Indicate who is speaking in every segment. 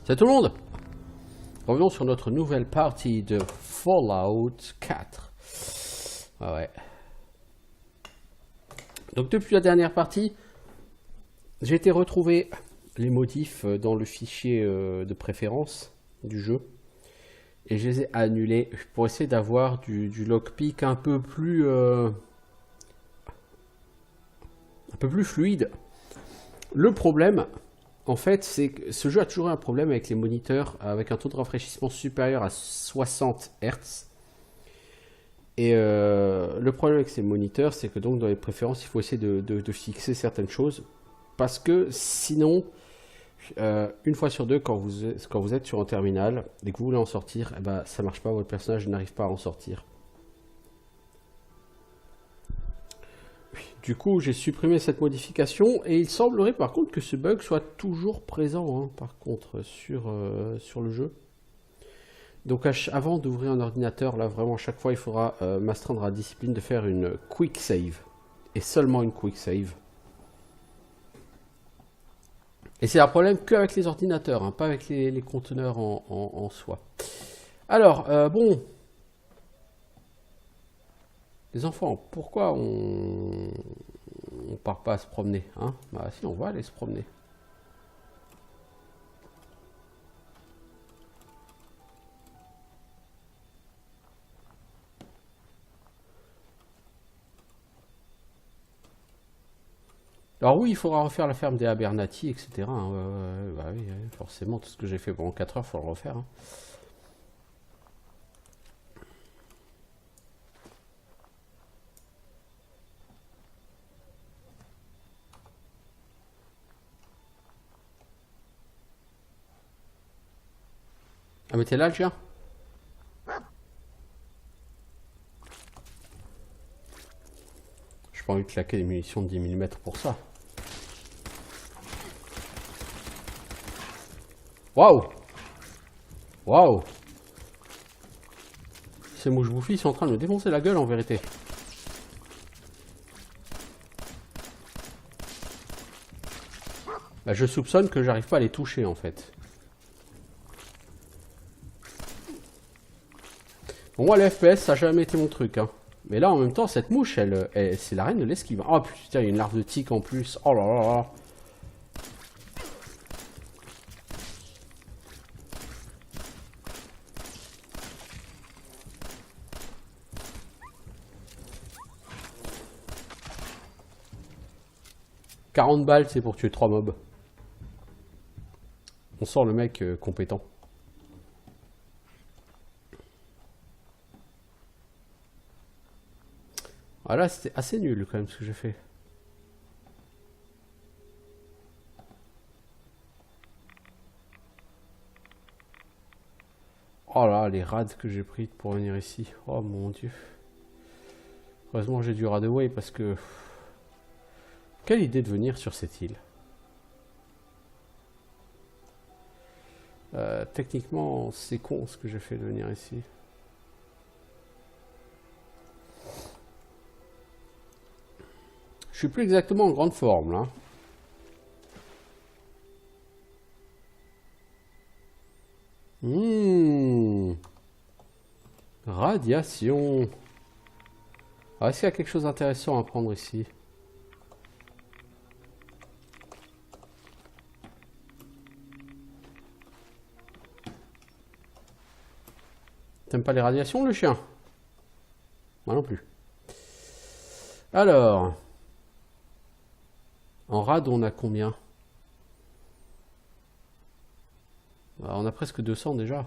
Speaker 1: Salut tout le monde. Revenons sur notre nouvelle partie de Fallout 4. Ah ouais. Donc depuis la dernière partie, j'ai été retrouver les modifs dans le fichier de préférence du jeu. Et je les ai annulés pour essayer d'avoir du lockpick un peu plus fluide. Le problème, en fait, c'est que ce jeu a toujours un problème avec les moniteurs avec un taux de rafraîchissement supérieur à 60 Hz. Et le problème avec ces moniteurs, c'est que donc dans les préférences, il faut essayer de fixer certaines choses. Parce que sinon, une fois sur deux, quand vous êtes sur un terminal et que vous voulez en sortir, eh ben, ça marche pas, votre personnage n'arrive pas à en sortir. Du coup, j'ai supprimé cette modification et il semblerait par contre que ce bug soit toujours présent, hein, par contre, sur le jeu. Donc avant d'ouvrir un ordinateur, là vraiment à chaque fois, il faudra m'astreindre à la discipline de faire une quick save. Et seulement une quick save. Et c'est un problème qu'avec les ordinateurs, hein, pas avec les conteneurs en soi. Alors, bon... Les enfants, pourquoi on part pas à se promener, hein? Bah si, on va aller se promener. Alors oui, il faudra refaire la ferme des Abernathy, etc. Hein. Bah oui, forcément, tout ce que j'ai fait pendant 4 heures, il faut le refaire. Hein. Ah mais t'es là le chien? J'ai pas envie de claquer des munitions de 10 mm pour ça. Waouh! Waouh! Ces mouches bouffies sont en train de me défoncer la gueule en vérité. Bah, je soupçonne que j'arrive pas à les toucher en fait. Bon, moi, le FPS, ça n'a jamais été mon truc. Hein. Mais là, en même temps, cette mouche, c'est la reine de l'esquive. Oh putain, il y a une larve de tic en plus. Oh là là là. « 40 balles, c'est pour tuer 3 mobs. » On sort le mec compétent. Ah là, c'était assez nul quand même ce que j'ai fait. Oh là, les rades que j'ai pris pour venir ici. Oh mon dieu. Heureusement j'ai du radaway parce que... Quelle idée de venir sur cette île. Techniquement, c'est con ce que j'ai fait de venir ici. Je suis plus exactement en grande forme là. Radiation. Ah, est-ce qu'il y a quelque chose d'intéressant à prendre ici? T'aimes pas les radiations, le chien? Moi non plus. Alors... En rad, on a combien? On a presque 200 déjà.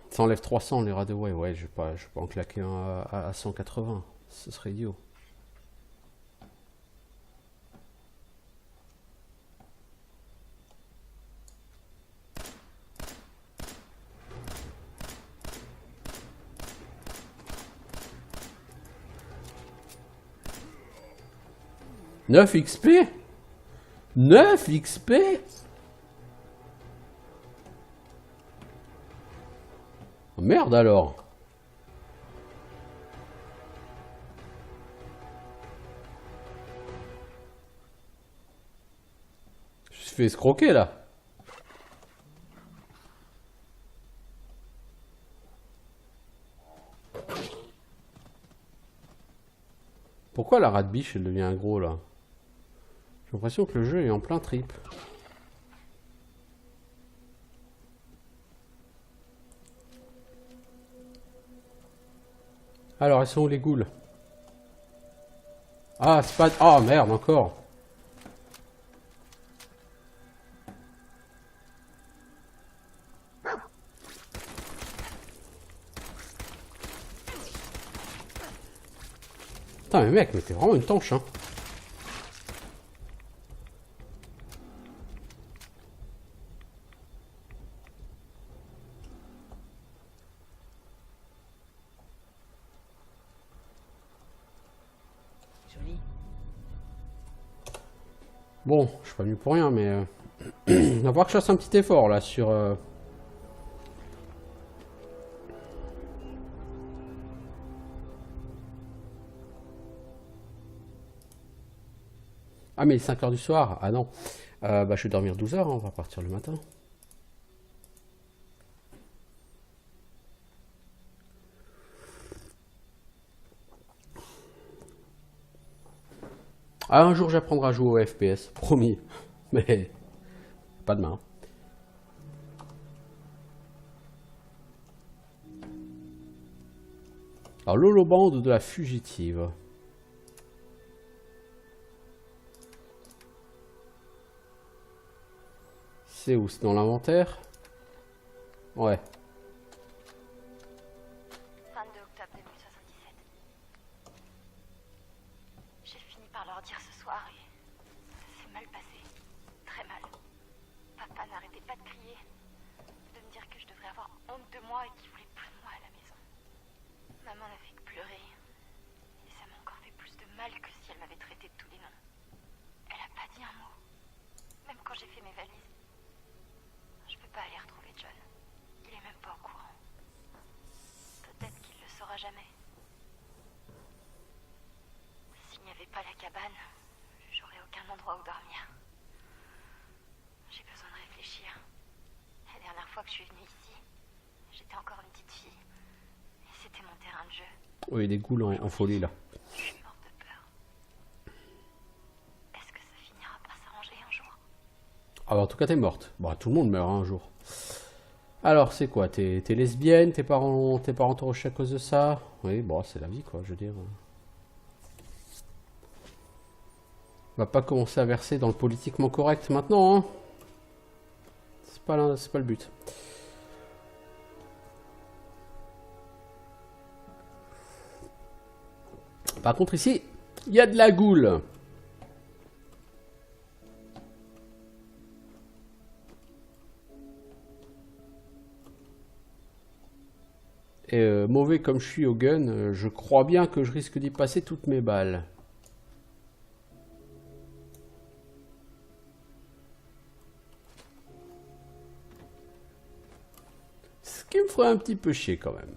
Speaker 1: Ça enlève 300 les radaway. Ouais, je vais pas en claquer un à 180. Ce serait idiot. 9 XP? 9 XP? Oh, merde alors. Je me suis fait escroquer là. Pourquoi la rat biche elle devient gros là? J'ai l'impression que le jeu est en plein trip. Alors, elles sont où les ghouls? Ah, c'est pas... Ah, merde, encore. Putain, mais mec, mais t'es vraiment une tanche, hein.
Speaker 2: Joli.
Speaker 1: Bon, je suis pas venu pour rien, mais... on va voir que je fasse un petit effort, là, sur... Ah, mais il est 5 heures du soir. Ah non. Bah, je vais dormir 12 heures, hein, on va partir le matin. Ah, un jour, j'apprendrai à jouer au FPS. Promis. Mais... pas demain. Alors, l'holobande de la fugitive. C'est où? C'est dans l'inventaire? Ouais.
Speaker 2: 22 octobre 2077. J'ai fini par leur dire ce soir et ça s'est mal passé. Très mal. Papa n'arrêtait pas de crier, de me dire que je devrais avoir honte de moi et qu'il voulait plus de moi à la maison. Maman n'a fait que pleurer et ça m'a encore fait plus de mal que si elle m'avait traité de tous les noms. Elle a pas dit un mot. Même quand j'ai fait mes valises. Je peux pas aller retrouver John. Il est même pas au courant. Peut-être qu'il le saura jamais. S'il n'y avait pas la cabane, j'aurais aucun endroit où dormir. J'ai besoin de réfléchir. La dernière fois que je suis venue ici, j'étais encore une petite fille. Et c'était mon terrain de jeu.
Speaker 1: Oui, des ghouls en folie, là.
Speaker 2: Je suis morte de peur. Est-ce que ça finira par s'arranger un jour?
Speaker 1: Ah bah, en tout cas, t'es morte. Bon, tout le monde meurt hein, un jour. Alors, c'est quoi? T'es lesbienne? Tes parents t'ont rejeté à cause de ça? Oui, bon, c'est la vie, quoi, je veux dire. On va pas commencer à verser dans le politiquement correct maintenant, hein. C'est pas le but. Par contre, ici, il y a de la goule. Et mauvais comme je suis au gun, je crois bien que je risque d'y passer toutes mes balles. Ce qui me ferait un petit peu chier quand même.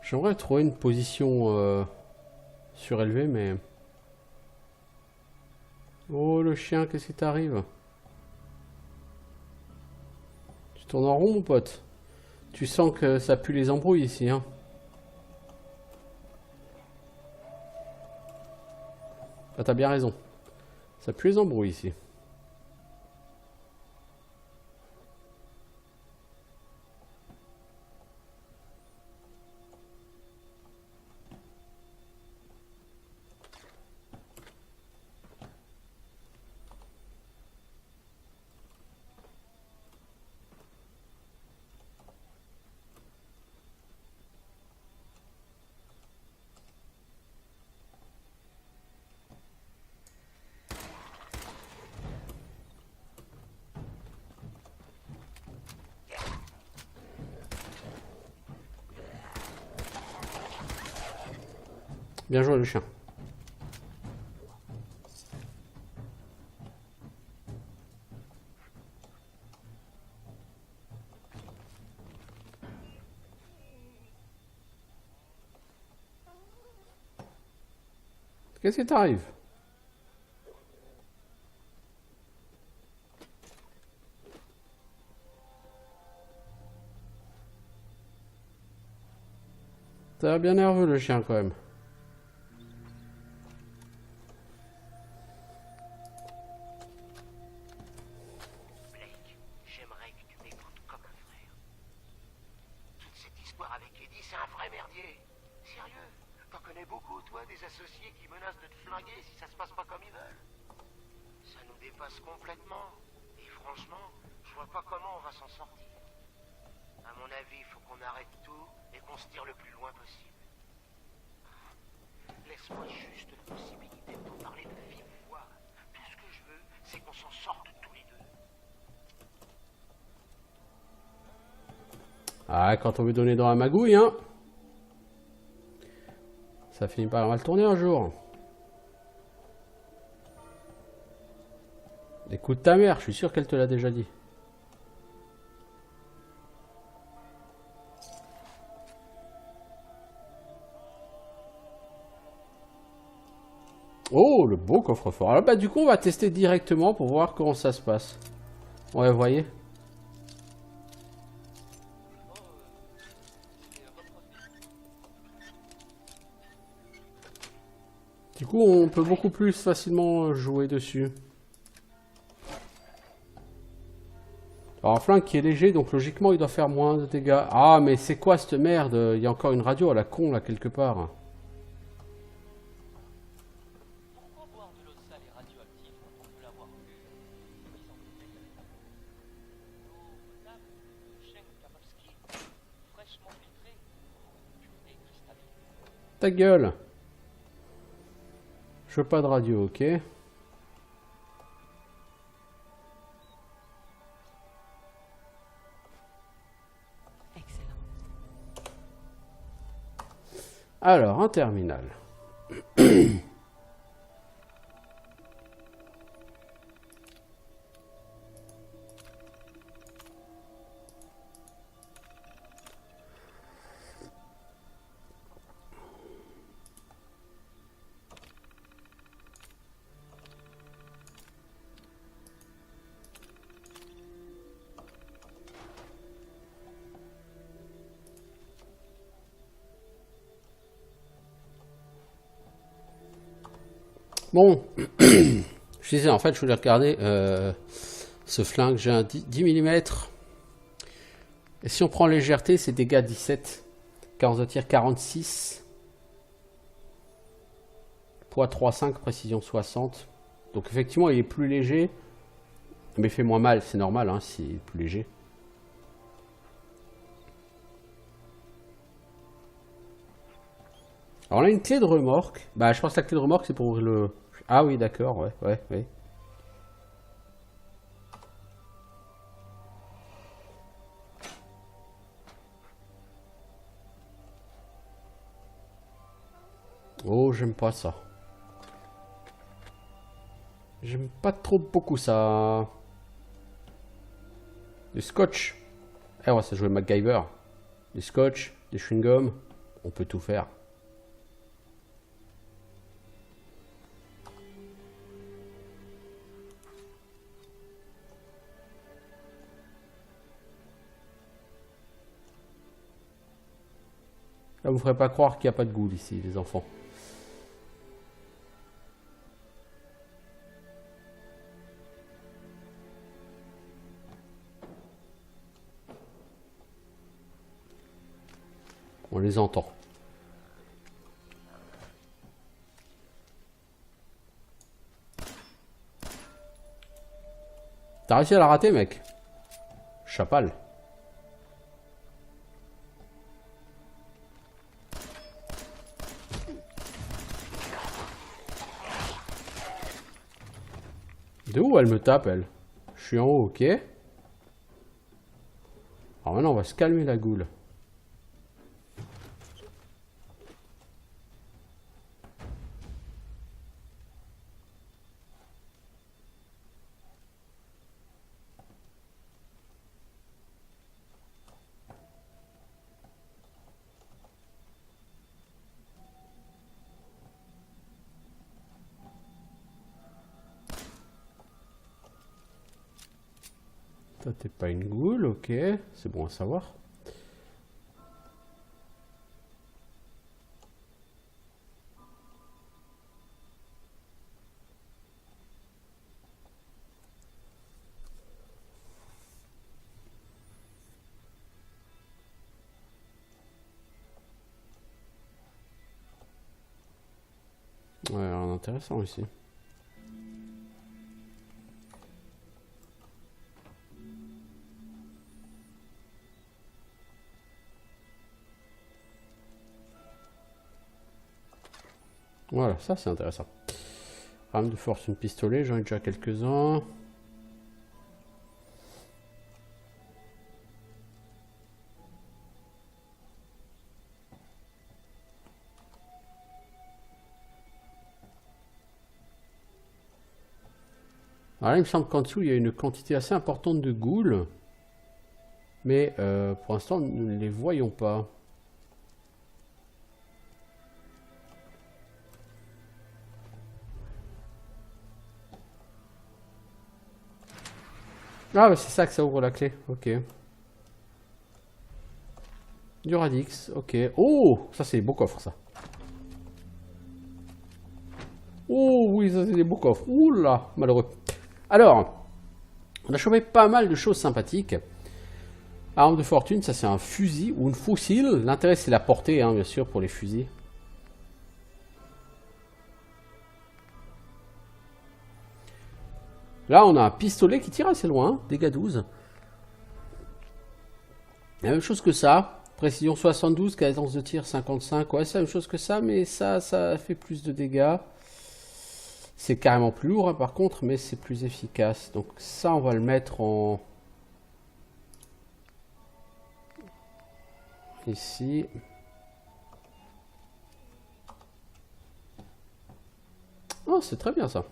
Speaker 1: J'aimerais trouver une position surélevée, mais... Oh, le chien, qu'est-ce qui t'arrive? Tu tournes en rond, mon pote. Tu sens que ça pue les embrouilles ici, hein. Ah, t'as bien raison. Ça pue les embrouilles ici. Bien joué le chien. Qu'est-ce qui t'arrive? Ça a l'air bien nerveux le chien quand même.
Speaker 3: Blake, j'aimerais que tu m'écoutes comme un frère. Toute cette histoire avec Eddie, c'est un vrai merdier. Sérieux, t'en connais beaucoup, toi, des associés qui menacent de te flinguer si ça se passe pas comme ils veulent. Ça nous dépasse complètement. Et franchement, je vois pas comment on va s'en sortir. À mon avis, il faut qu'on arrête tout et qu'on se tire le plus loin possible. Laisse-moi juste la possibilité de t'en parler de vive voix. Tout ce que je veux, c'est qu'on s'en sorte tous les deux.
Speaker 1: Ah, quand on veut donner dans la magouille, hein. Ça finit par mal tourner un jour. Écoute ta mère, je suis sûr qu'elle te l'a déjà dit. Oh, le beau coffre-fort. Alors bah du coup, on va tester directement pour voir comment ça se passe. Ouais, vous voyez. Du coup, on peut beaucoup plus facilement jouer dessus. Alors, un flingue qui est léger, donc logiquement, il doit faire moins de dégâts. Ah, mais c'est quoi cette merde? Il y a encore une radio à la con, là, quelque part.
Speaker 4: Pourquoi boire de l'eau sale et radioactive quand on peut l'avoir pure et mise en bouteille avec amour? L'eau potable de Schenk-Karolski, fraîchement filtrée, pureté cristalline.
Speaker 1: Ta gueule. Je veux pas de radio, ok.
Speaker 5: Excellent.
Speaker 1: Alors, un terminal. Bon, je disais, en fait, je voulais regarder ce flingue. J'ai un 10 mm. Et si on prend légèreté, c'est dégâts 17. Cadence de tir 46. Poids 3,5, précision 60. Donc effectivement, il est plus léger. Mais il fait moins mal, c'est normal, hein, s'il est plus léger. Alors on a une clé de remorque. Bah, je pense que la clé de remorque, c'est pour ouvrir le... Ah oui, d'accord, ouais. Oh, j'aime pas ça. J'aime pas trop beaucoup ça. Du scotch. Eh ouais, ça jouait MacGyver. Du scotch, des chewing-gums. On peut tout faire. Là, vous ne ferez pas croire qu'il n'y a pas de goût ici, les enfants. On les entend. T'as réussi à la rater, mec? Chapal. De où elle me tape, elle? Je suis en haut, ok. Alors maintenant, on va se calmer la goule. Toi, t'es pas une goule, ok. C'est bon à savoir. Ouais, rien d'intéressant ici. Voilà, ça c'est intéressant. Rame de fortune pistolet, j'en ai déjà quelques-uns. Alors là, il me semble qu'en dessous, il y a une quantité assez importante de ghouls. Mais pour l'instant, nous ne les voyons pas. Ah, bah, c'est ça que ça ouvre la clé. Ok. Du radix. Ok. Oh, ça c'est des beaux coffres, ça. Oh, oui, ça c'est des beaux coffres. Ouh là, malheureux. Alors, on a chopé pas mal de choses sympathiques. Arme de fortune, ça c'est un fusil ou une fusil. L'intérêt c'est la portée, hein, bien sûr, pour les fusils. Là, on a un pistolet qui tire assez loin, dégâts 12. La même chose que ça. Précision 72, cadence de tir 55. Ouais, c'est la même chose que ça, mais ça fait plus de dégâts. C'est carrément plus lourd, hein, par contre, mais c'est plus efficace. Donc ça, on va le mettre en... Ici. Oh, c'est très bien ça.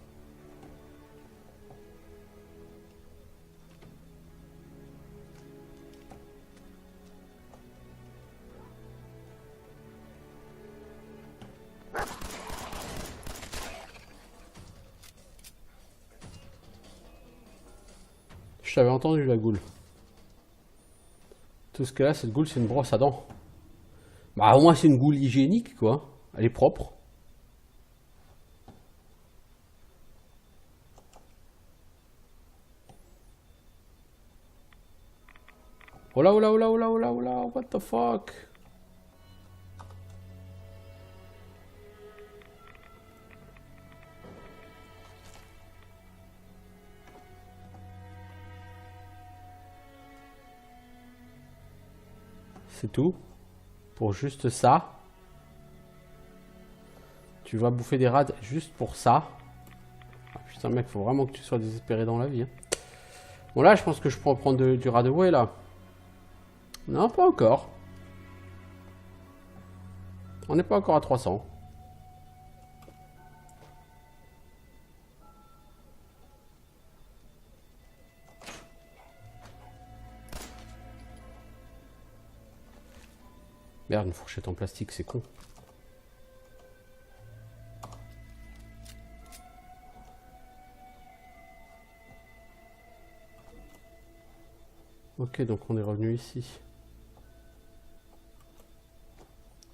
Speaker 1: Je t'avais entendu la goule. Tout ce qu'elle a, cette goule, c'est une brosse à dents. Bah, au moins, c'est une goule hygiénique, quoi. Elle est propre. Oh là, oh là, oh là, oh là, oh là, oh là, what the fuck? C'est tout. Pour juste ça. Tu vas bouffer des rats juste pour ça. Ah, putain, mec, faut vraiment que tu sois désespéré dans la vie. Hein. Bon, là, je pense que je pourrais prendre du Radaway, là. Non, pas encore. On n'est pas encore à 300. Merde, une fourchette en plastique, c'est con. Ok, donc on est revenu ici.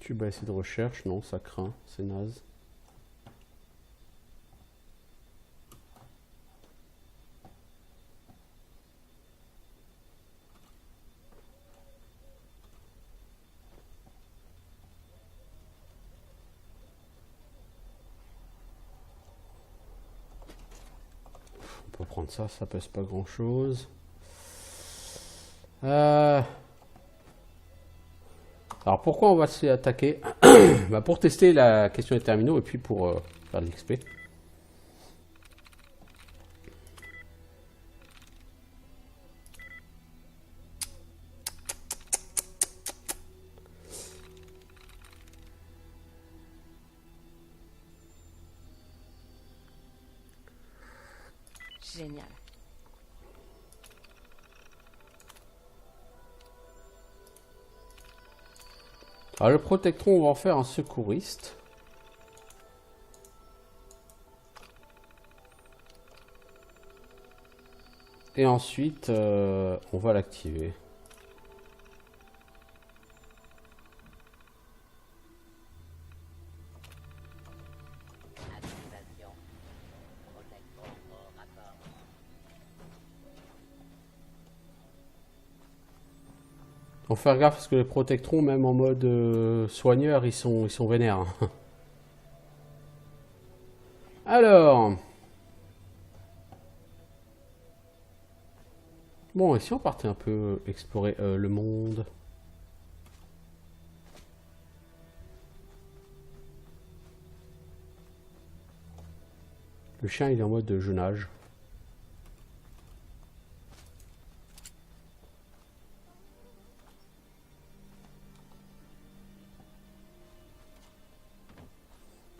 Speaker 1: Tube à essayer de recherche, non, ça craint, c'est naze. On peut prendre ça, ça pèse pas grand chose. Alors pourquoi on va s'y attaquer? Bah pour tester la question des terminaux et puis pour faire de l'XP.
Speaker 5: Génial.
Speaker 1: Alors le protectron, on va en faire un secouriste. Et ensuite, on va l'activer.
Speaker 6: Activation. Protecteur corps à corps.
Speaker 1: Faut faire gaffe parce que les protectrons, même en mode soigneur, ils sont vénères. Hein. Alors. Bon, et si on partait un peu explorer le monde? Le chien, il est en mode je nage.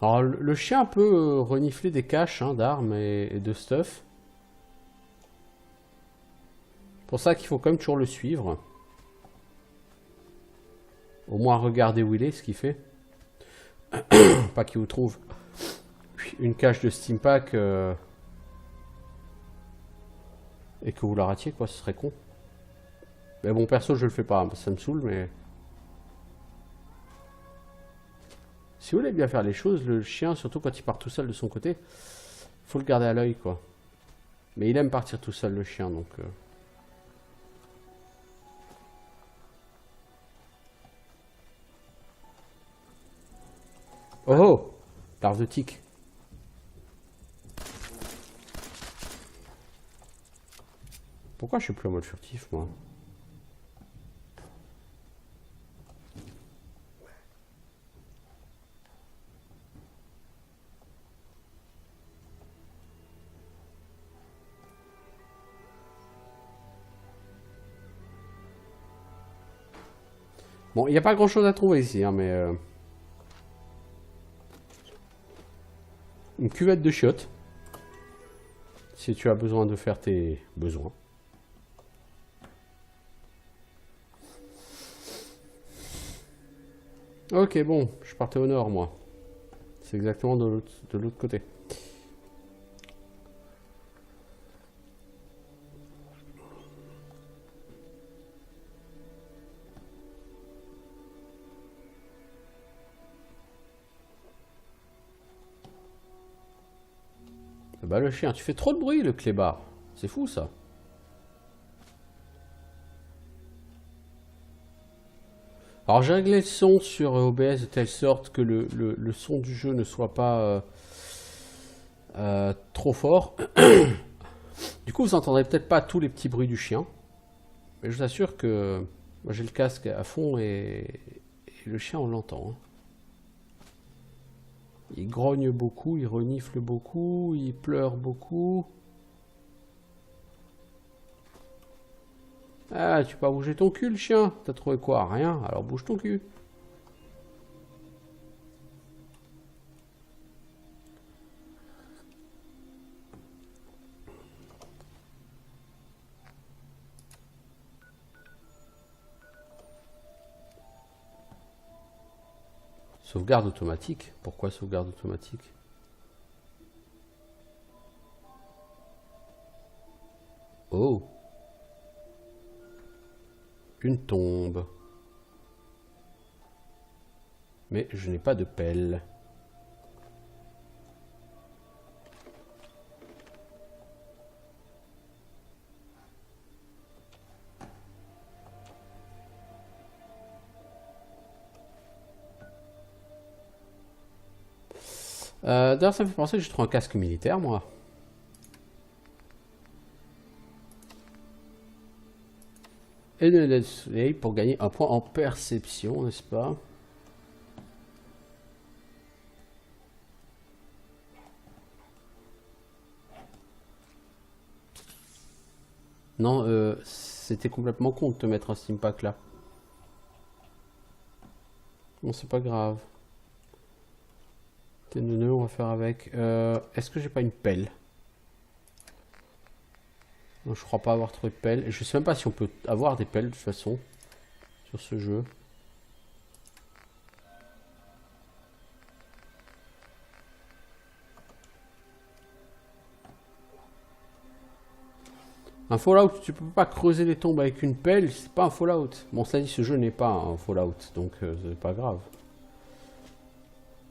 Speaker 1: Alors, le chien peut renifler des caches hein, d'armes et de stuff. Pour ça qu'il faut quand même toujours le suivre. Au moins regarder où il est, ce qu'il fait. Pas qu'il vous trouve une cache de Steampack et que vous la ratiez, quoi, ce serait con. Mais bon, perso, je le fais pas, ça me saoule, mais... Si vous voulez bien faire les choses, le chien, surtout quand il part tout seul de son côté, faut le garder à l'œil, quoi. Mais il aime partir tout seul, le chien, donc... Oh oh! Larve de tic. Pourquoi je suis plus en mode furtif, moi? Bon, il n'y a pas grand chose à trouver ici, hein, mais... Une cuvette de chiottes. Si tu as besoin de faire tes besoins. Ok, bon, je partais au nord, moi. C'est exactement de l'autre côté. Bah le chien, tu fais trop de bruit, le clébard. C'est fou, ça. Alors j'ai réglé le son sur OBS de telle sorte que le son du jeu ne soit pas trop fort. Du coup, vous entendrez peut-être pas tous les petits bruits du chien. Mais je vous assure que moi j'ai le casque à fond et le chien on l'entend. Hein. Il grogne beaucoup, il renifle beaucoup, il pleure beaucoup. Ah, tu peux pas bouger ton cul, le chien? T'as trouvé quoi? Rien? Alors bouge ton cul. Sauvegarde automatique? Pourquoi sauvegarde automatique? Oh! Une tombe. Mais je n'ai pas de pelle. D'ailleurs, ça me fait penser que j'ai trouvé un casque militaire, moi. Et de Let's Play pour gagner un point en perception, n'est-ce pas? Non, c'était complètement con de te mettre un Steampack là. Bon, c'est pas grave. T9, on va faire avec. Est-ce que j'ai pas une pelle? Non, je crois pas avoir trouvé de pelle. Je sais même pas si on peut avoir des pelles de toute façon sur ce jeu. Un Fallout, tu peux pas creuser les tombes avec une pelle, c'est pas un Fallout. Bon, cela dit, ce jeu n'est pas un Fallout, donc c'est pas grave.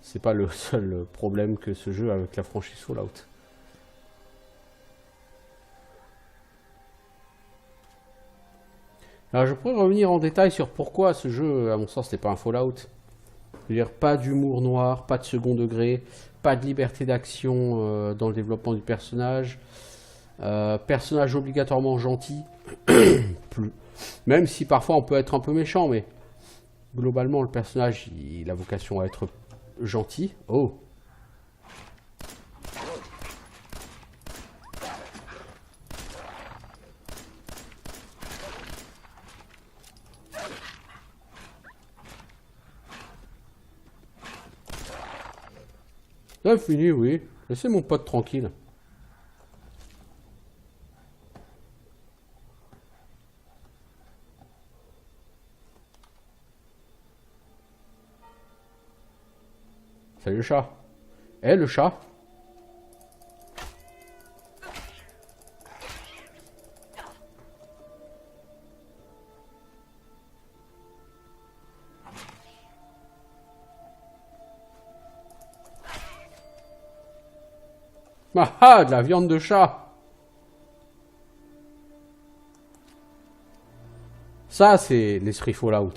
Speaker 1: C'est pas le seul problème que ce jeu a avec la franchise Fallout. Alors je pourrais revenir en détail sur pourquoi ce jeu, à mon sens, n'est pas un Fallout. Je veux dire, pas d'humour noir, pas de second degré, pas de liberté d'action dans le développement du personnage. Personnage obligatoirement gentil. Plus. Même si parfois on peut être un peu méchant, mais globalement le personnage il a vocation à être gentil. Oh. C'est fini, oui. Laissez mon pote tranquille. Salut le chat. Eh le chat. Ah ah, de la viande de chat. Ça, c'est l'esprit Fallout.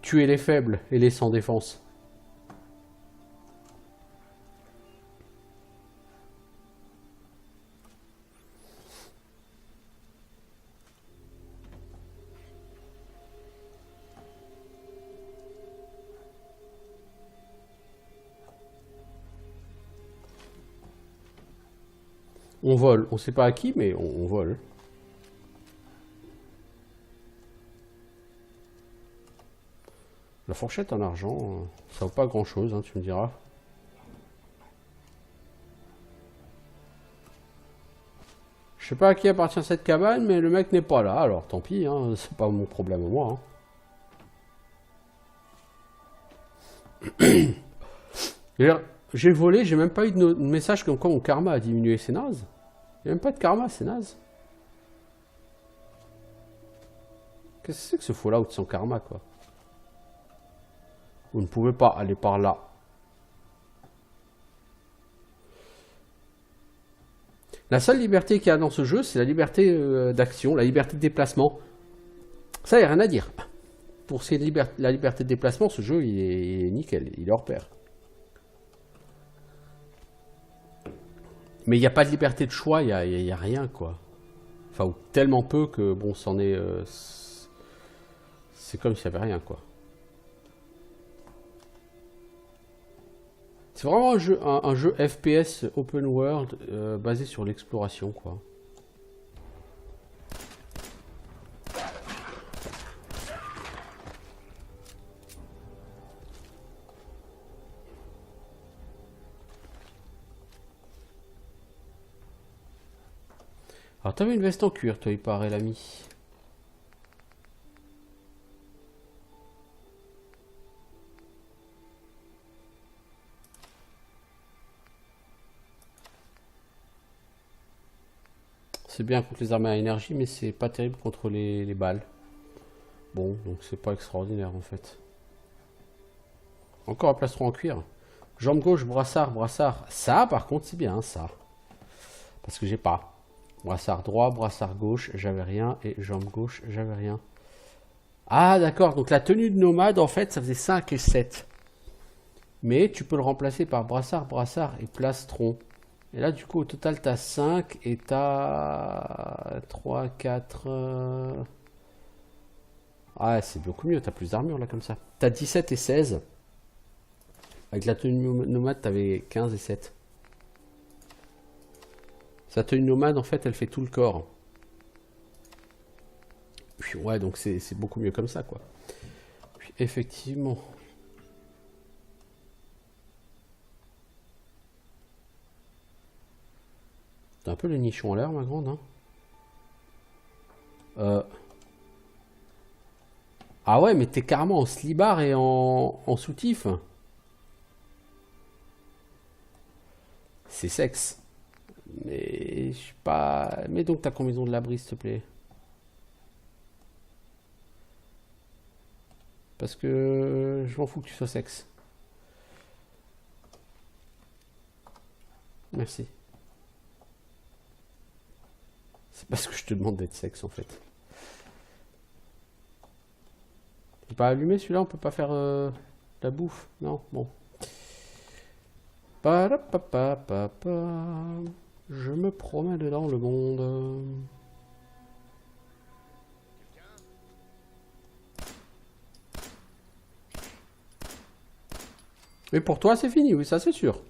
Speaker 1: Tuer les faibles et les sans défense. On vole. On sait pas à qui, mais on vole. La fourchette en argent, ça vaut pas grand chose, hein, tu me diras. Je sais pas à qui appartient cette cabane, mais le mec n'est pas là, alors tant pis, hein, c'est pas mon problème à moi. Hein. J'ai volé, j'ai même pas eu de message comme quoi mon karma a diminué, c'est naze. Il n'y a même pas de karma, c'est naze. Qu'est-ce que c'est que ce Fallout sans karma, quoi? Vous ne pouvez pas aller par là. La seule liberté qu'il y a dans ce jeu, c'est la liberté d'action, la liberté de déplacement. Ça, il n'y a rien à dire. Pour ce qui est de la liberté de déplacement, ce jeu, il est nickel, il est hors pair. Mais il n'y a pas de liberté de choix, il n'y a rien, quoi. Enfin, ou tellement peu que, bon, c'en est... c'est comme s'il n'y avait rien, quoi. C'est vraiment un jeu FPS open world basé sur l'exploration, quoi. Alors, t'avais une veste en cuir, toi, il paraît, l'ami. C'est bien contre les armes à énergie, mais c'est pas terrible contre les balles. Bon, donc c'est pas extraordinaire, en fait. Encore un plastron en cuir. Jambe gauche, brassard, brassard. Ça, par contre, c'est bien, ça. Parce que j'ai pas. Brassard droit, brassard gauche, j'avais rien. Et jambe gauche, j'avais rien. Ah, d'accord. Donc la tenue de nomade, en fait, ça faisait 5 et 7. Mais tu peux le remplacer par brassard, brassard et plastron. Et là, du coup, au total, t'as 5 et t'as 3, 4... Ah, c'est beaucoup mieux. T'as plus d'armure, là, comme ça. T'as 17 et 16. Avec la tenue nomade, t'avais 15 et 7. Sa tenue nomade, en fait, elle fait tout le corps. Puis, ouais, donc c'est beaucoup mieux comme ça, quoi. Puis, effectivement. T'as un peu le nichon en l'air, ma grande, hein. Ah ouais, mais t'es carrément en slibard et en soutif. C'est sexe. Mais Mais je sais pas... Mets donc ta combinaison de l'abri, s'il te plaît. Parce que je m'en fous que tu sois sexe. Merci. C'est parce que je te demande d'être sexe en fait. Il n'est pas allumé celui-là, on peut pas faire la bouffe. Non, bon. Parapapapapa. Je me promène dans le monde. Mais pour toi, c'est fini, oui, ça c'est sûr.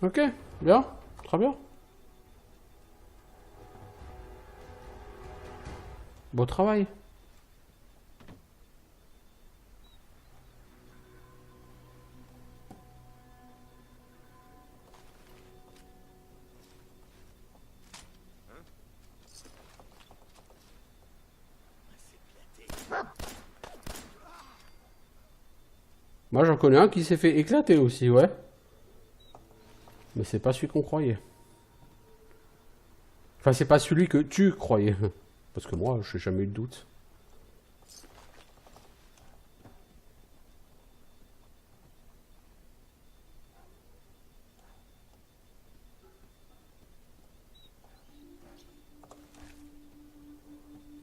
Speaker 1: Ok, bien, très bien. Beau travail. Moi j'en connais un qui s'est fait éclater aussi, ouais. Mais c'est pas celui qu'on croyait. Enfin, c'est pas celui que tu croyais. Parce que moi, j'ai jamais eu de doute.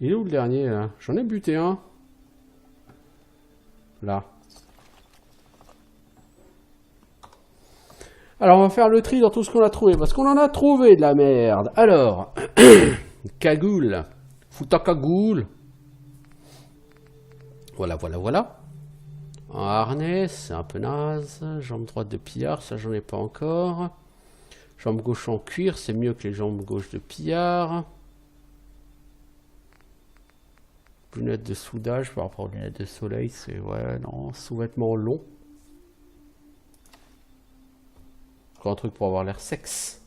Speaker 1: Il est où le dernier, là? J'en ai buté un. Là. Alors, on va faire le tri dans tout ce qu'on a trouvé. Parce qu'on en a trouvé de la merde. Alors, cagoule. Fouta cagoule. Voilà, voilà, voilà. Un harnais, c'est un peu naze. Jambe droite de pillard, ça j'en ai pas encore. Jambe gauche en cuir, c'est mieux que les jambes gauche de pillard. Lunettes de soudage par rapport aux lunettes de soleil, c'est ouais, non, sous-vêtements longs. Encore un truc pour avoir l'air sexe.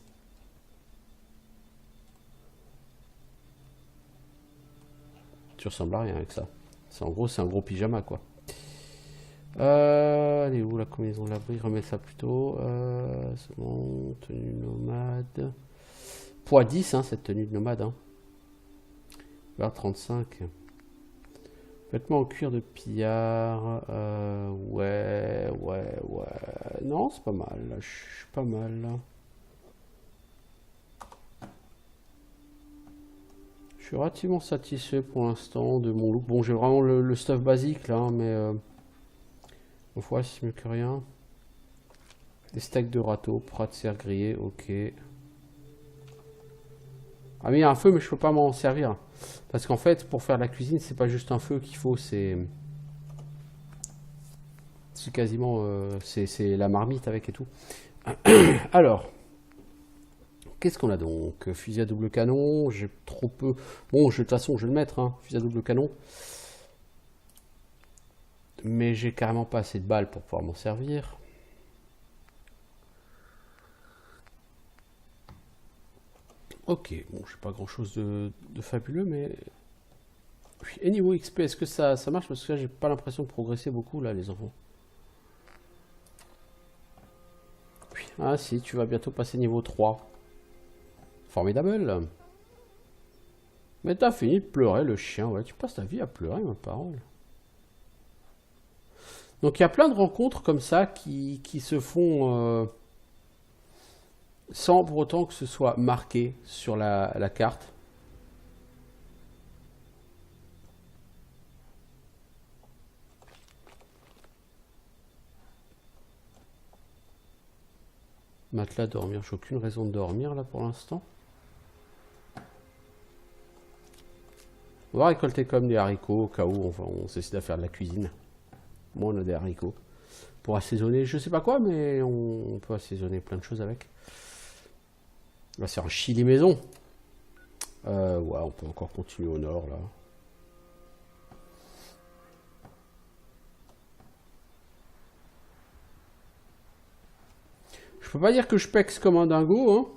Speaker 1: Tu ressembles à rien avec ça. En gros, c'est un gros pyjama quoi. Elle est où la combinaison de l'abri? Remets ça plutôt. C'est bon, tenue nomade. Poids 10, hein, cette tenue de nomade. Hein. Vers 35. Vêtements en cuir de pillard. Ouais. Non, c'est pas mal. Là. Je suis pas mal. Là. Je suis relativement satisfait pour l'instant de mon look. Bon, j'ai vraiment le stuff basique là, mais une fois, c'est mieux que rien. Des steaks de râteau, prat de serre grillé, ok. Ah mais il y a un feu, mais je peux pas m'en servir. Parce qu'en fait, pour faire la cuisine, c'est pas juste un feu qu'il faut, c'est quasiment... c'est la marmite avec et tout. Alors, qu'est-ce qu'on a donc? Fusil à double canon, j'ai trop peu... Bon, de toute façon, je vais le mettre, hein, fusil à double canon. Mais j'ai carrément pas assez de balles pour pouvoir m'en servir. Ok, bon, j'ai pas grand chose de fabuleux, mais... Et niveau XP, est-ce que ça marche? Parce que là, j'ai pas l'impression de progresser beaucoup, là, les enfants. Oui. Ah si, tu vas bientôt passer niveau 3. Formidable. Mais t'as fini de pleurer, le chien, ouais. Tu passes ta vie à pleurer, ma parole. Donc, il y a plein de rencontres comme ça qui se font... sans pour autant que ce soit marqué sur la carte. Matelas dormir, j'ai aucune raison de dormir là pour l'instant. On va récolter comme des haricots au cas où on s'essaie à faire de la cuisine. Moi on a des haricots. Pour assaisonner, je sais pas quoi, mais on peut assaisonner plein de choses avec. Là, c'est un chili maison. Ouais, on peut encore continuer au nord, là. Je peux pas dire que je pexe comme un dingo, hein.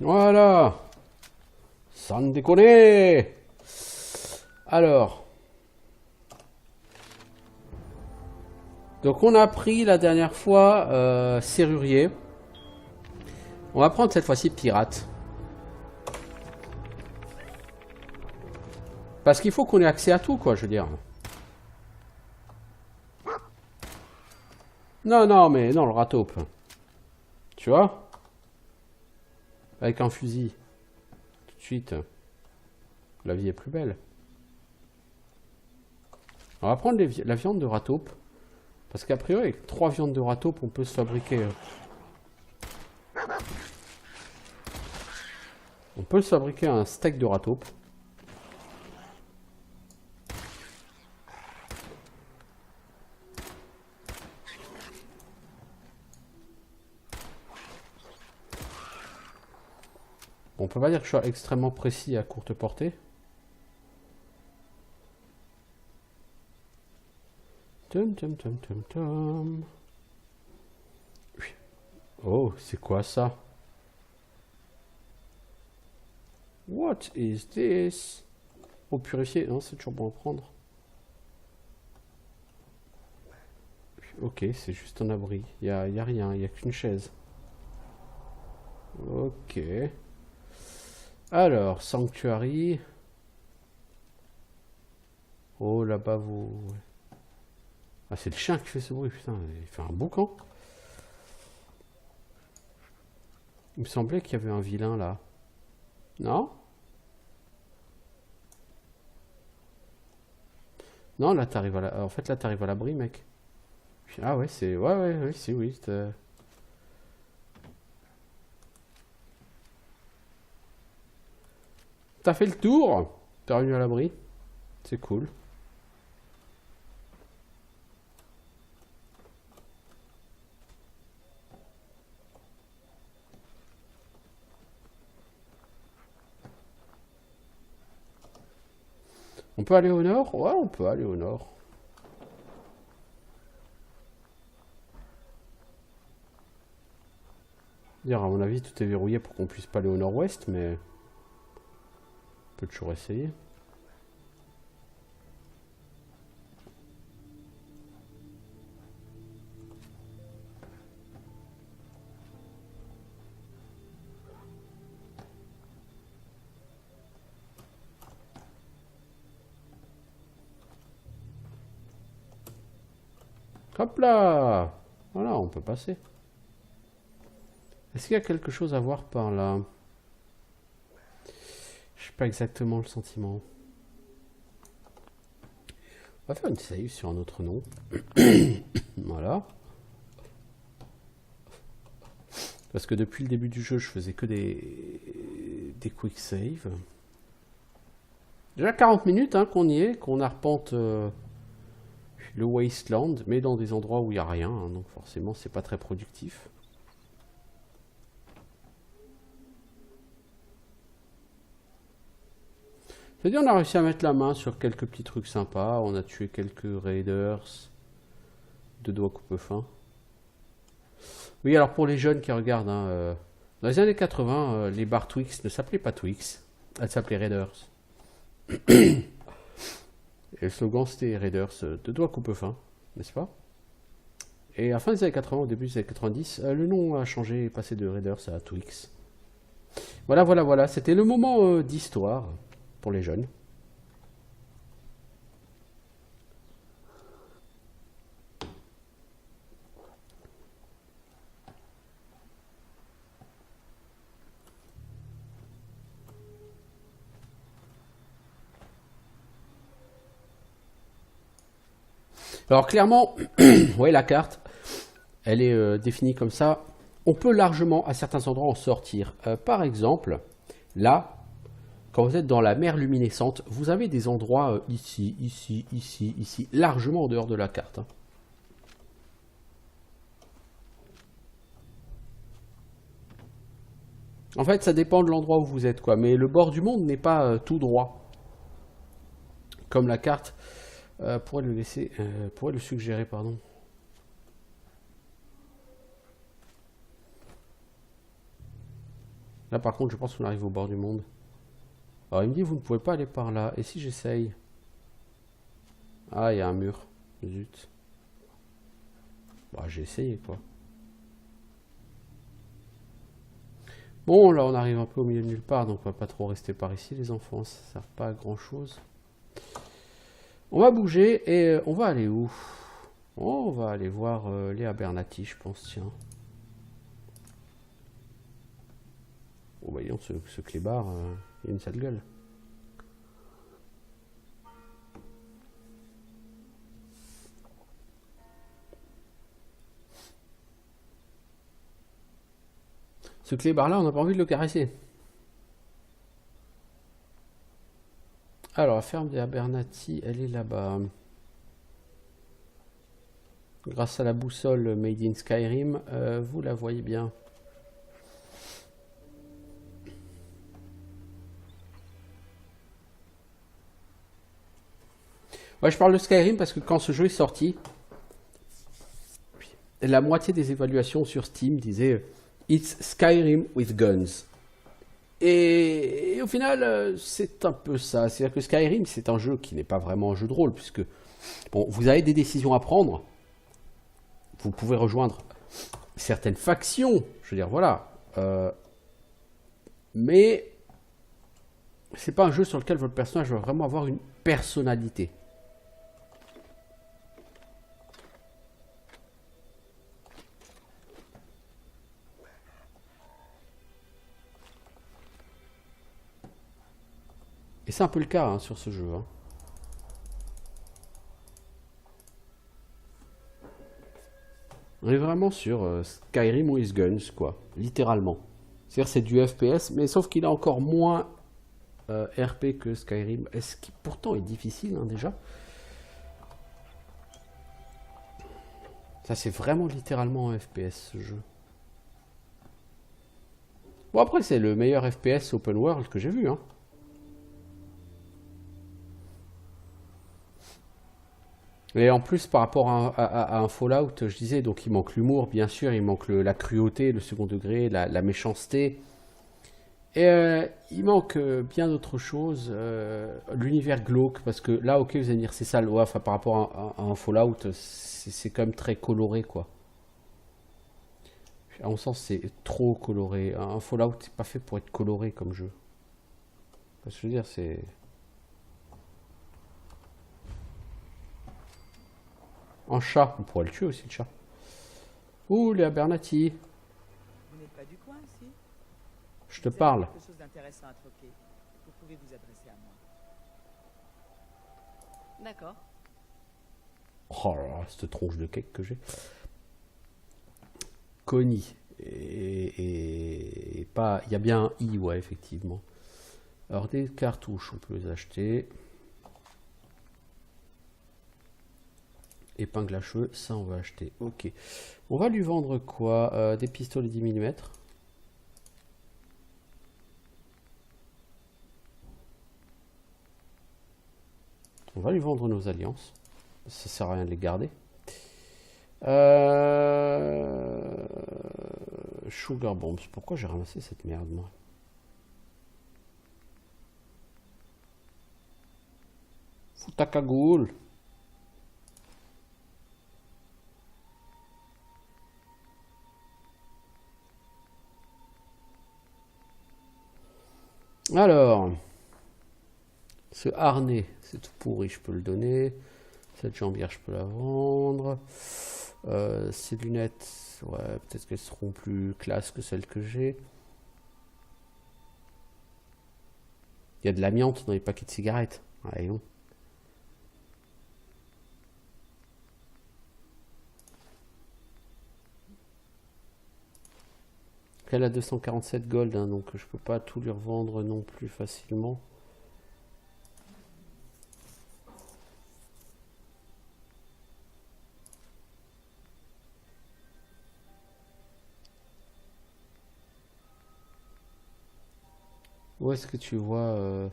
Speaker 1: Voilà. Sans déconner. Alors. Donc on a pris la dernière fois serrurier. On va prendre cette fois-ci pirate. Parce qu'il faut qu'on ait accès à tout, quoi, je veux dire. Non, non, mais non, le rataupe. Tu vois? Avec un fusil. Tout de suite. La vie est plus belle. On va prendre la viande de rataupe. Parce qu'a priori, avec 3 viandes de rataupe, on peut se fabriquer... On peut se fabriquer un steak de rataupe. On peut pas dire que je sois extrêmement précis à courte portée. Tum, tum, tum, tum, tum. Oh, c'est quoi ça? What is this? Oh, purifier. Non, c'est toujours bon à prendre. Ok, c'est juste un abri. Il y a rien, il n'y a qu'une chaise. Ok. Alors, Sanctuary. Oh, là-bas, vous... Ah, c'est le chien qui fait ce bruit, putain. Il fait un boucan. Il me semblait qu'il y avait un vilain, là. Non? Non, là, t'arrives à la... En fait, là, t'arrives à l'abri, mec. Ah ouais, c'est... Ouais, ouais, ouais, c'est oui. T'as fait le tour. T'es revenu à l'abri. C'est cool. On peut aller au nord? Ouais, on peut aller au nord. Dire, à mon avis, tout est verrouillé pour qu'on puisse pas aller au nord-ouest, mais... On peut toujours essayer. Hop là! Voilà, on peut passer. Est-ce qu'il y a quelque chose à voir par là? Je sais pas exactement le sentiment. On va faire une save sur un autre nom. Voilà. Parce que depuis le début du jeu, je faisais que des quick save. Déjà 40 minutes hein, qu'on y est, qu'on arpente le wasteland, mais dans des endroits où il n'y a rien, hein, donc forcément c'est pas très productif. C'est-à-dire on a réussi à mettre la main sur quelques petits trucs sympas, on a tué quelques raiders, de doigts coupe-fin. Oui, alors pour les jeunes qui regardent, hein, dans les années 80, les barres Twix ne s'appelaient pas Twix, elles s'appelaient Raiders. Et le slogan c'était Raiders, de doigts coupe-fin, n'est-ce pas? Et à la fin des années 80, au début des années 90, le nom a changé et est passé de Raiders à Twix. Voilà, voilà, voilà, c'était le moment d'histoire pour les jeunes. Alors clairement, ouais, la carte, elle est définie comme ça on peut largement à certains endroits en sortir. Par exemple, là, quand vous êtes dans la mer luminescente, vous avez des endroits ici, ici, ici, ici, largement en dehors de la carte. Hein. En fait, ça dépend de l'endroit où vous êtes, quoi. Mais le bord du monde n'est pas tout droit. Comme la carte pourrait le laisser, pourrait le suggérer, pardon. Là, par contre, je pense qu'on arrive au bord du monde. Alors, il me dit, vous ne pouvez pas aller par là. Et si j'essaye? Ah, il y a un mur. Zut. Bah, j'ai essayé, quoi. Bon, là, on arrive un peu au milieu de nulle part, donc on va pas trop rester par ici, les enfants. Ça sert pas à grand-chose. On va bouger et on va aller où? Oh, on va aller voir les Abernathy, je pense, tiens. Oh, bah, disons, ce clébard, il a une sale gueule. Ce clébard-là, on n'a pas envie de le caresser. Alors, la ferme des Abernathy, elle est là-bas. Grâce à la boussole Made in Skyrim, vous la voyez bien. Ouais, je parle de Skyrim parce que quand ce jeu est sorti, la moitié des évaluations sur Steam disaient It's Skyrim with guns. Et au final, c'est un peu ça. C'est-à-dire que Skyrim, c'est un jeu qui n'est pas vraiment un jeu de rôle, puisque bon, vous avez des décisions à prendre. Vous pouvez rejoindre certaines factions, je veux dire, voilà. Mais c'est pas un jeu sur lequel votre personnage va vraiment avoir une personnalité. Et c'est un peu le cas hein, sur ce jeu. Hein. On est vraiment sur Skyrim with guns, quoi. Littéralement. C'est-à-dire c'est du FPS, mais sauf qu'il est encore moins RP que Skyrim. Ce qui pourtant est difficile, hein, déjà. Ça, c'est vraiment littéralement un FPS, ce jeu. Bon, après, c'est le meilleur FPS open world que j'ai vu, hein. Et en plus, par rapport à un Fallout, je disais, donc il manque l'humour, bien sûr, il manque la cruauté, le second degré, la méchanceté. Et il manque bien d'autres choses, l'univers glauque, parce que là, ok, vous allez me dire, c'est ça, ouais, enfin, par rapport à un Fallout, c'est quand même très coloré, quoi. À mon sens, c'est trop coloré. Un Fallout, c'est pas fait pour être coloré comme jeu. Parce que je veux dire, c'est... Un chat, on pourrait le tuer aussi, le chat. Ouh, les Abernathy.
Speaker 7: Vous n'êtes pas du coin ici?
Speaker 1: Je te
Speaker 7: Vous avez
Speaker 1: parle.
Speaker 7: quelque chose d'intéressant à troquer. Vous pouvez vous adresser à moi.
Speaker 5: D'accord.
Speaker 1: Oh là là, cette tronche de cake que j'ai. Connie. Et pas... Il y a bien un I, ouais, effectivement. Alors, des cartouches, on peut les acheter. Épingle à cheveux, ça on va acheter. Ok. On va lui vendre quoi? Des pistolets 10 mm. On va lui vendre nos alliances. Ça sert à rien de les garder. Sugar Bombs. Pourquoi j'ai ramassé cette merde, moi? Fous ta cagoule. Alors, ce harnais, c'est tout pourri, je peux le donner. Cette jambière, je peux la vendre. Ces lunettes, ouais, peut-être qu'elles seront plus classe que celles que j'ai. Il y a de l'amiante dans les paquets de cigarettes. Ouais, non. Elle a 247 gold, hein, donc je peux pas tout lui revendre non plus facilement. Où est-ce que tu vois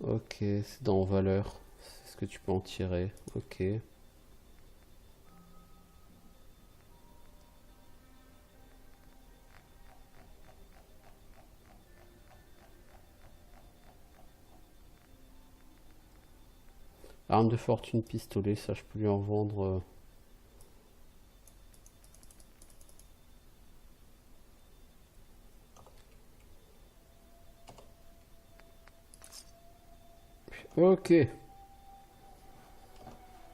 Speaker 1: Ok, c'est dans valeur. C'est ce que tu peux en tirer. Ok. Arme de fortune, pistolet, ça je peux lui en vendre. Ok.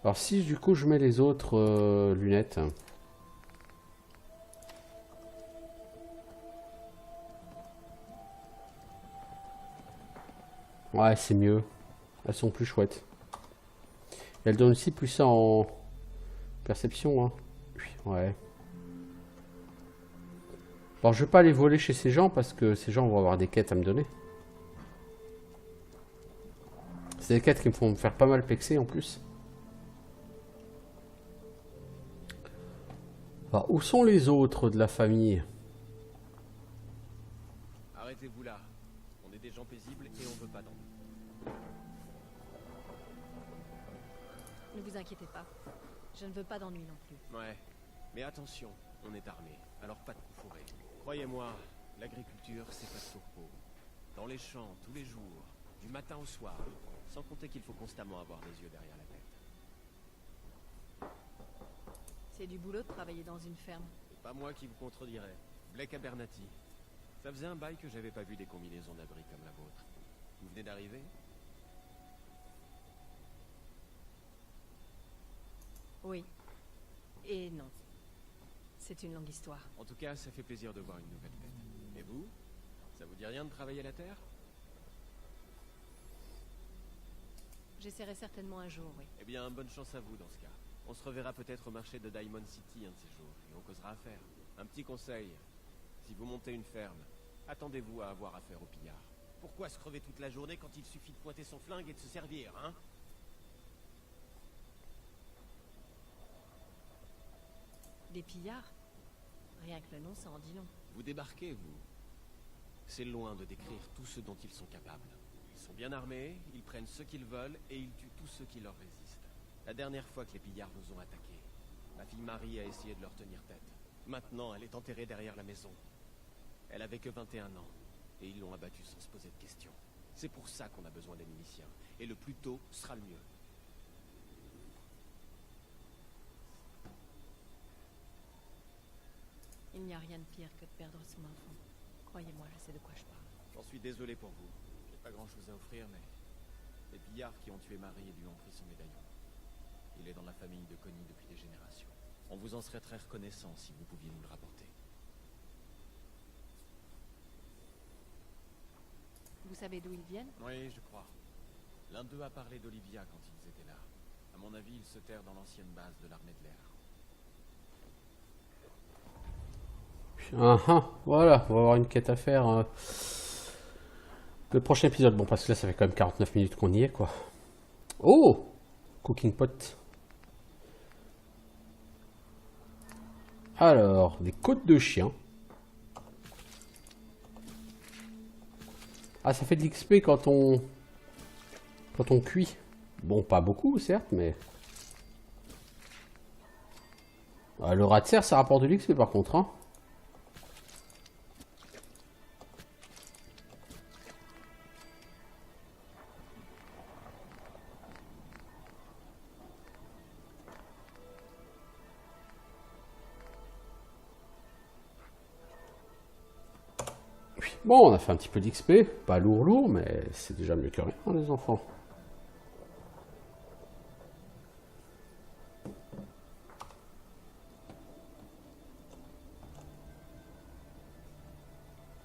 Speaker 1: Alors si du coup je mets les autres lunettes. Ouais, c'est mieux. Elles sont plus chouettes. Et elles donnent aussi plus ça en perception. Hein. Ouais. Bon, je vais pas les voler chez ces gens parce que ces gens vont avoir des quêtes à me donner. C'est des quêtes qui me font me faire pas mal pexer en plus. Alors, où sont les autres de la famille?
Speaker 8: Arrêtez-vous là. On est des gens paisibles et on veut pas d'ennuis.
Speaker 5: Ne vous inquiétez pas. Je ne veux pas d'ennui non plus.
Speaker 8: Ouais. Mais attention, on est armés, alors pas de coups fourrés. Croyez-moi, l'agriculture, c'est pas de tourpeau. Dans les champs, tous les jours, du matin au soir, sans compter qu'il faut constamment avoir les yeux derrière la tête.
Speaker 5: C'est du boulot de travailler dans une ferme.
Speaker 8: C'est pas moi qui vous contredirai. Blake Abernathy. Ça faisait un bail que j'avais pas vu des combinaisons d'abri comme la vôtre. Vous venez d'arriver?
Speaker 5: Oui. Et non. C'est une longue histoire.
Speaker 8: En tout cas, ça fait plaisir de voir une nouvelle tête. Et vous? Ça vous dit rien de travailler la terre?
Speaker 5: J'essaierai certainement un jour, oui.
Speaker 8: Eh bien, bonne chance à vous dans ce cas. On se reverra peut-être au marché de Diamond City un de ces jours, et on causera affaire. Un petit conseil, si vous montez une ferme, attendez-vous à avoir affaire aux pillards. Pourquoi se crever toute la journée quand il suffit de pointer son flingue et de se servir, hein?
Speaker 5: Des pillards? Rien que le nom, ça en dit long.
Speaker 8: Vous débarquez, vous. C'est loin de décrire tout ce dont ils sont capables. Ils sont bien armés, ils prennent ce qu'ils veulent et ils tuent tous ceux qui leur résistent. La dernière fois que les pillards nous ont attaqués, ma fille Marie a essayé de leur tenir tête. Maintenant, elle est enterrée derrière la maison. Elle avait que 21 ans, et ils l'ont abattue sans se poser de questions. C'est pour ça qu'on a besoin des miliciens, et le plus tôt sera le mieux.
Speaker 5: Il n'y a rien de pire que de perdre son enfant. Croyez-moi, je sais de quoi je parle.
Speaker 8: J'en suis désolé pour vous. J'ai pas grand-chose à offrir, mais les pillards qui ont tué Marie et lui ont pris son médaillon. Il est dans la famille de Connie depuis des générations. On vous en serait très reconnaissant si vous pouviez nous le rapporter.
Speaker 5: Vous savez d'où ils viennent?
Speaker 8: Oui, je crois. L'un d'eux a parlé d'Olivia quand ils étaient là. À mon avis, ils se terrent dans l'ancienne base de l'armée de l'air.
Speaker 1: Voilà, on va avoir une quête à faire. Le prochain épisode, bon, parce que là, ça fait quand même 49 minutes qu'on y est, quoi. Oh! Cooking pot. Alors, des côtes de chien. Ah, ça fait de l'XP quand on cuit. Bon, pas beaucoup, certes, mais... Ah, le rat de serre, ça rapporte de l'XP, par contre, hein. Bon, on a fait un petit peu d'XP, pas lourd, mais c'est déjà mieux que rien, hein, les enfants.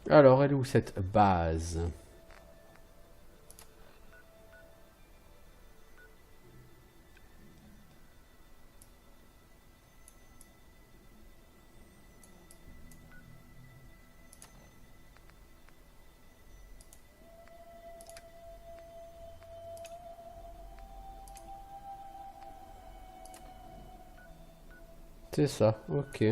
Speaker 1: Alors, elle est où cette base? C'est ça, ok.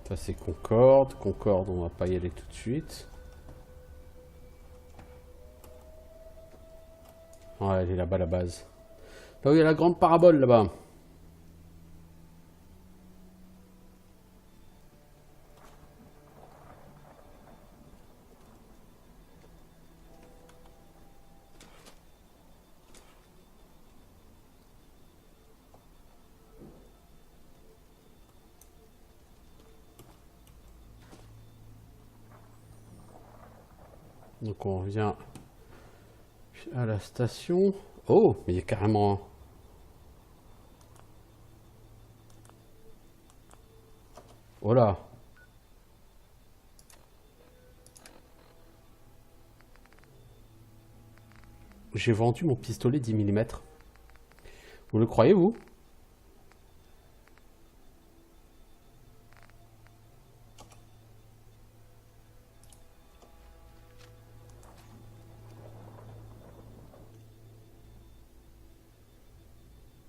Speaker 1: Ça c'est Concorde. Concorde, on va pas y aller tout de suite. Ouais, elle est là-bas la base. Là où il y a la grande parabole là-bas. Donc on revient à la station. Oh, mais il y a carrément... Oh là. J'ai vendu mon pistolet 10 mm. Vous le croyez, vous?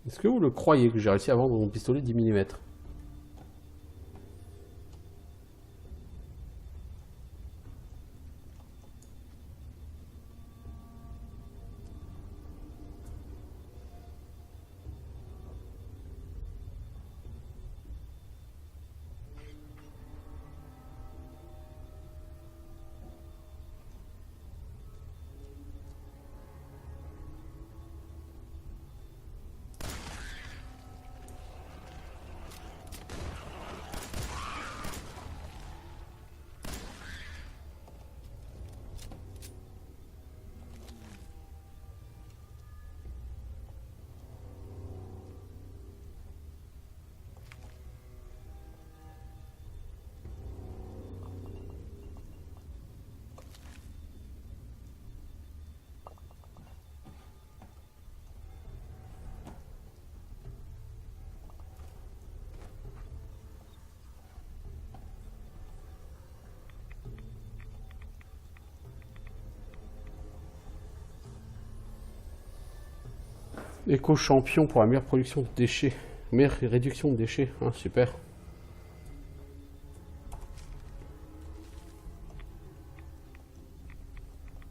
Speaker 1: Est-ce que vous le croyez que j'ai réussi à vendre mon pistolet 10 mm? Éco-champion pour la meilleure production de déchets. Meilleure réduction de déchets. Hein, super.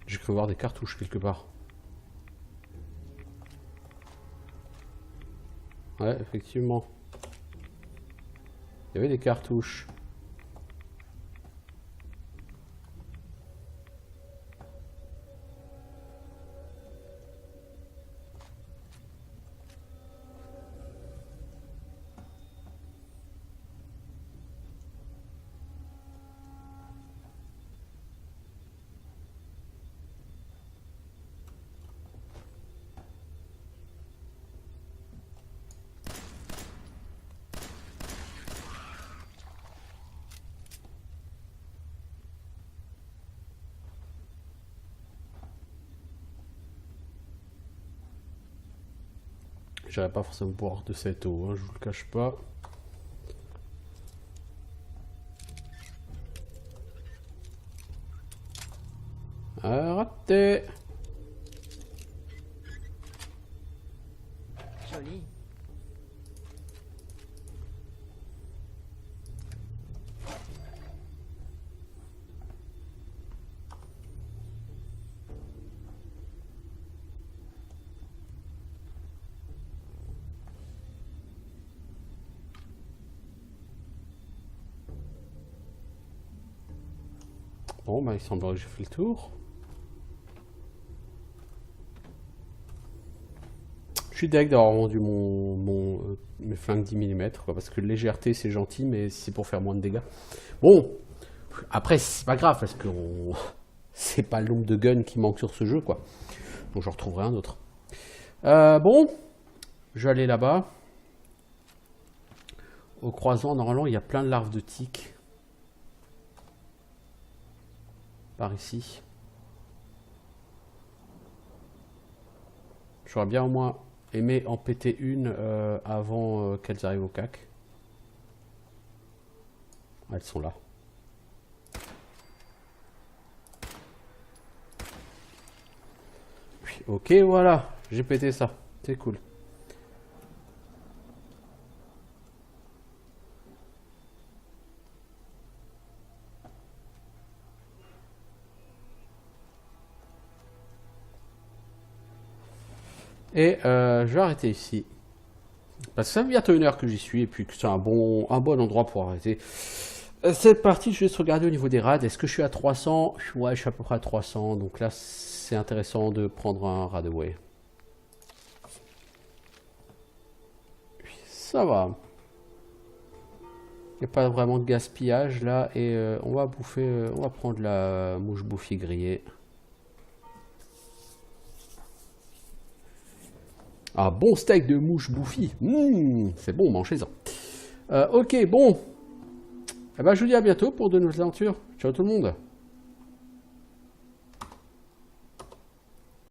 Speaker 1: J'ai cru voir des cartouches quelque part. Ouais, effectivement. Il y avait des cartouches. J'aurais pas forcément boire de cette eau, hein, je vous le cache pas. Ah, raté.
Speaker 7: Joli.
Speaker 1: Bon, bah il semblerait que j'ai fait le tour. Je suis deg d'avoir vendu mes flingues 10 mm, quoi, parce que légèreté c'est gentil, mais c'est pour faire moins de dégâts. Bon, après c'est pas grave, parce que c'est pas le nombre de guns qui manque sur ce jeu, quoi. Donc j'en retrouverai un autre. Bon, je vais aller là-bas. Au croisant, normalement, il y a plein de larves de tiques. Par ici. J'aurais bien au moins aimer en péter une avant qu'elles arrivent au CAC. Elles sont là. Ok, voilà, j'ai pété ça. C'est cool. Et je vais arrêter ici. Parce que ça fait bientôt 1 heure que j'y suis et puis que c'est un bon endroit pour arrêter. Cette partie, je vais juste regarder au niveau des raids. Est-ce que je suis à 300? Ouais, je suis à peu près à 300. Donc là, c'est intéressant de prendre un Radaway. Ça va. Il n'y a pas vraiment de gaspillage là. Et on va bouffer, on va prendre la mouche bouffie grillée. Un bon steak de mouche bouffie. C'est bon, mangez-en. Ok, bon. Eh ben, je vous dis à bientôt pour de nouvelles aventures. Ciao tout le monde.